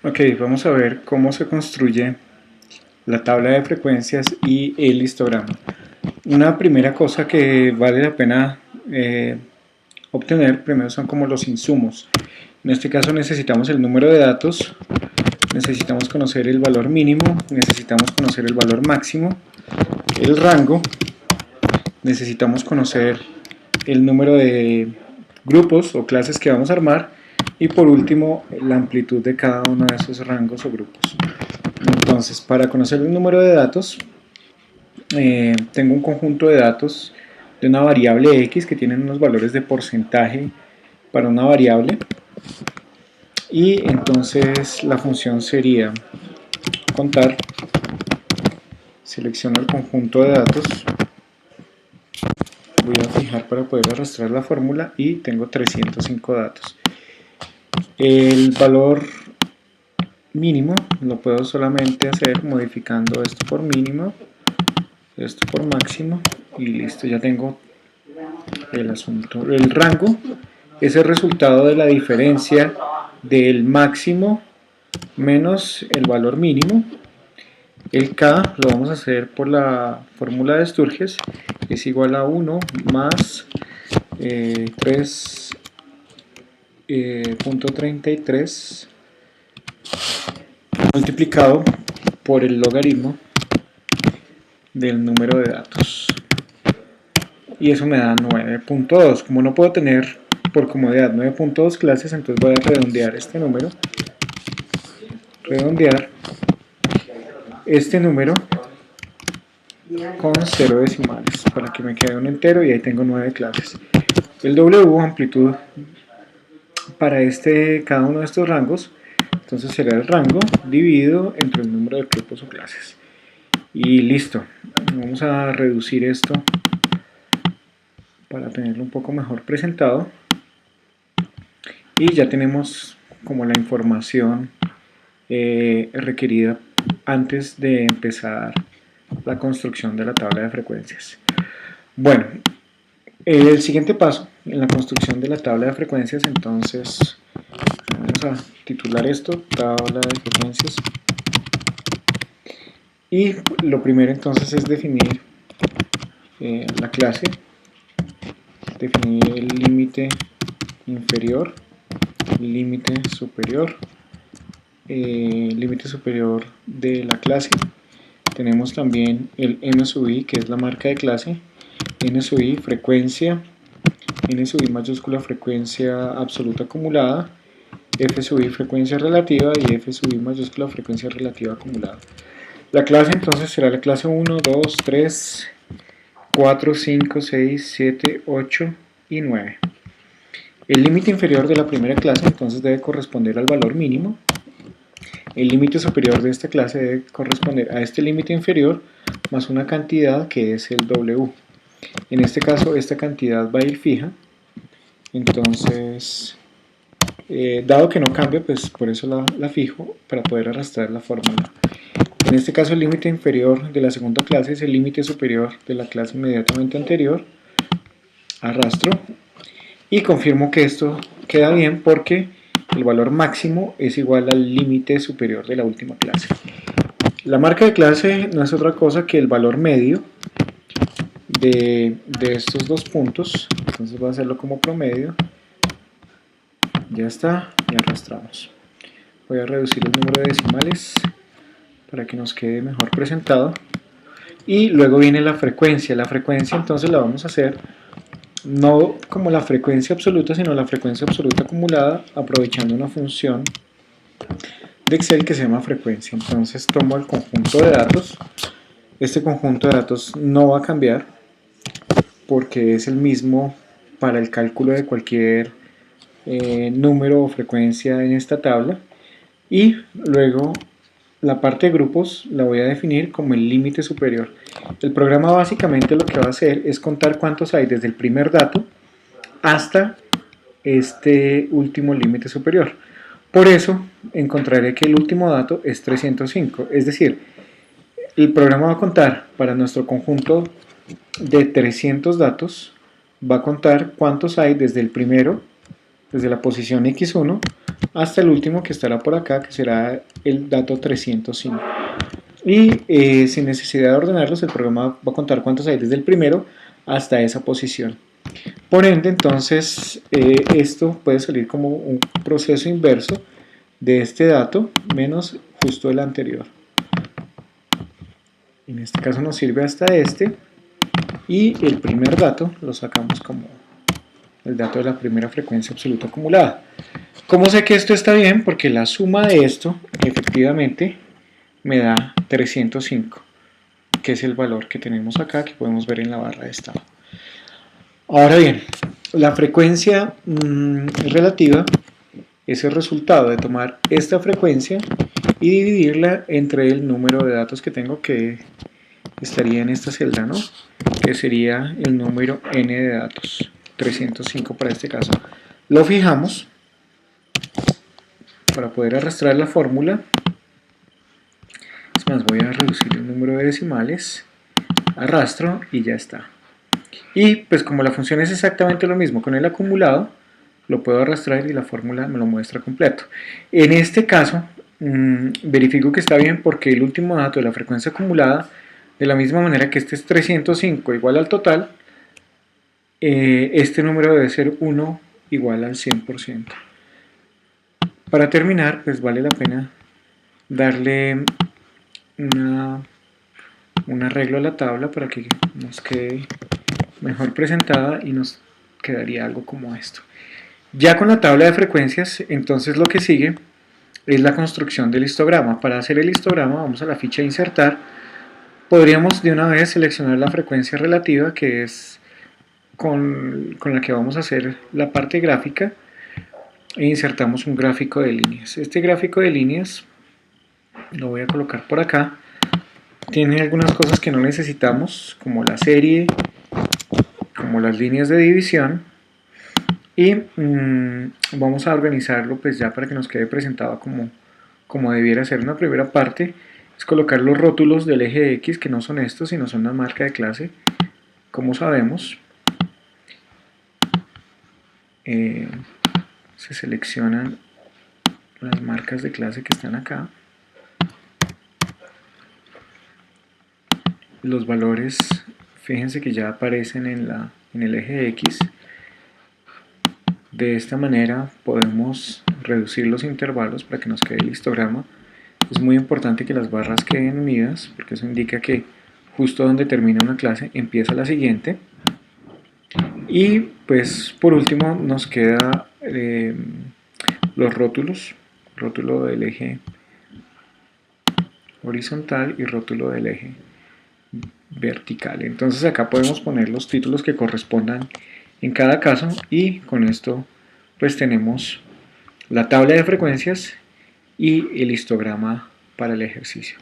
Ok, vamos a ver cómo se construye la tabla de frecuencias y el histograma. Una primera cosa que vale la pena obtener primero son como los insumos. En este caso necesitamos el número de datos, necesitamos conocer el valor mínimo, necesitamos conocer el valor máximo, el rango, necesitamos conocer el número de grupos o clases que vamos a armar y por último la amplitud de cada uno de esos rangos o grupos. Entonces, para conocer el número de datos, tengo un conjunto de datos de una variable x que tienen unos valores de porcentaje para una variable, y entonces la función sería contar, selecciono el conjunto de datos, voy a fijar para poder arrastrar la fórmula y tengo 305 datos. El valor mínimo lo puedo solamente hacer modificando esto por mínimo, esto por máximo y listo, ya tengo el asunto. El rango es el resultado de la diferencia del máximo menos el valor mínimo. El K lo vamos a hacer por la fórmula de Sturges, es igual a 1 más 3.33 multiplicado por el logaritmo del número de datos. Y eso me da 9.2. Como no puedo tener por comodidad 9.2 clases, entonces voy a redondear este número. Redondear este número con 0 decimales para que me quede un entero y ahí tengo 9 clases. El W, amplitud para cada uno de estos rangos, entonces será el rango dividido entre el número de grupos o clases. Y listo. Vamos a reducir esto para tenerlo un poco mejor presentado. Y ya tenemos como la información requerida antes de empezar la construcción de la tabla de frecuencias. Bueno, el siguiente paso en la construcción de la tabla de frecuencias, entonces vamos a titular esto, tabla de frecuencias. Y lo primero entonces es definir la clase, definir el límite inferior, límite superior de la clase. Tenemos también el n sub i, que es la marca de clase, n sub i frecuencia, n sub i mayúscula frecuencia absoluta acumulada, f sub i frecuencia relativa y f sub i mayúscula frecuencia relativa acumulada. La clase entonces será la clase 1, 2, 3, 4, 5, 6, 7, 8 y 9. El límite inferior de la primera clase entonces debe corresponder al valor mínimo. El límite superior de esta clase debe corresponder a este límite inferior más una cantidad que es el W. En este caso esta cantidad va a ir fija, entonces dado que no cambia, pues por eso la fijo para poder arrastrar la fórmula. En este caso el límite inferior de la segunda clase es el límite superior de la clase inmediatamente anterior. Arrastro y confirmo que esto queda bien porque el valor máximo es igual al límite superior de la última clase. La marca de clase no es otra cosa que el valor medio de estos dos puntos, entonces voy a hacerlo como promedio. Ya está, y arrastramos. Voy a reducir el número de decimales para que nos quede mejor presentado. Y luego viene la frecuencia. La frecuencia entonces la vamos a hacer no como la frecuencia absoluta, sino la frecuencia absoluta acumulada, aprovechando una función de Excel que se llama frecuencia. Entonces tomo el conjunto de datos. Este conjunto de datos no va a cambiar porque es el mismo para el cálculo de cualquier número o frecuencia en esta tabla. Y luego la parte de grupos la voy a definir como el límite superior. El programa básicamente lo que va a hacer es contar cuántos hay desde el primer dato hasta este último límite superior. Por eso encontraré que el último dato es 305, es decir, el programa va a contar para nuestro conjunto de 300 datos, va a contar cuántos hay desde el primero desde la posición x1 hasta el último que estará por acá, que será el dato 305. Y sin necesidad de ordenarlos, el programa va a contar cuántos hay desde el primero hasta esa posición. Por ende, entonces, esto puede salir como un proceso inverso de este dato menos justo el anterior. En este caso nos sirve hasta este, y el primer dato lo sacamos como el dato de la primera frecuencia absoluta acumulada. ¿Cómo sé que esto está bien? Porque la suma de esto efectivamente me da 305, que es el valor que tenemos acá, que podemos ver en la barra de estado. Ahora bien, la frecuencia relativa es el resultado de tomar esta frecuencia y dividirla entre el número de datos que tengo, que estaría en esta celda, ¿no? Que sería el número n de datos, 305 para este caso. Lo fijamos para poder arrastrar la fórmula. Es más, voy a reducir el número de decimales, arrastro y ya está. Y pues como la función es exactamente lo mismo con el acumulado, lo puedo arrastrar y la fórmula me lo muestra completo. En este caso, verifico que está bien porque el último dato de la frecuencia acumulada, de la misma manera que este es 305 igual al total, este número debe ser 1 igual al 100%. Para terminar, pues vale la pena darle un arreglo a la tabla para que nos quede mejor presentada y nos quedaría algo como esto. Ya con la tabla de frecuencias, entonces lo que sigue es la construcción del histograma. Para hacer el histograma vamos a la ficha insertar. Podríamos de una vez seleccionar la frecuencia relativa, que es con la que vamos a hacer la parte gráfica, e insertamos un gráfico de líneas. Este gráfico de líneas lo voy a colocar por acá. Tiene algunas cosas que no necesitamos, como la serie, como las líneas de división, y vamos a organizarlo pues ya para que nos quede presentado como debiera ser. Una primera parte es colocar los rótulos del eje X, que no son estos, sino son la marca de clase, como sabemos. Se seleccionan las marcas de clase que están acá. Los valores, fíjense que ya aparecen en el eje X. De esta manera podemos reducir los intervalos para que nos quede el histograma. Es muy importante que las barras queden unidas, porque eso indica que justo donde termina una clase empieza la siguiente. Y pues por último nos queda los rótulos, rótulo del eje horizontal y rótulo del eje vertical. Entonces acá podemos poner los títulos que correspondan en cada caso, y con esto pues tenemos la tabla de frecuencias y el histograma para el ejercicio.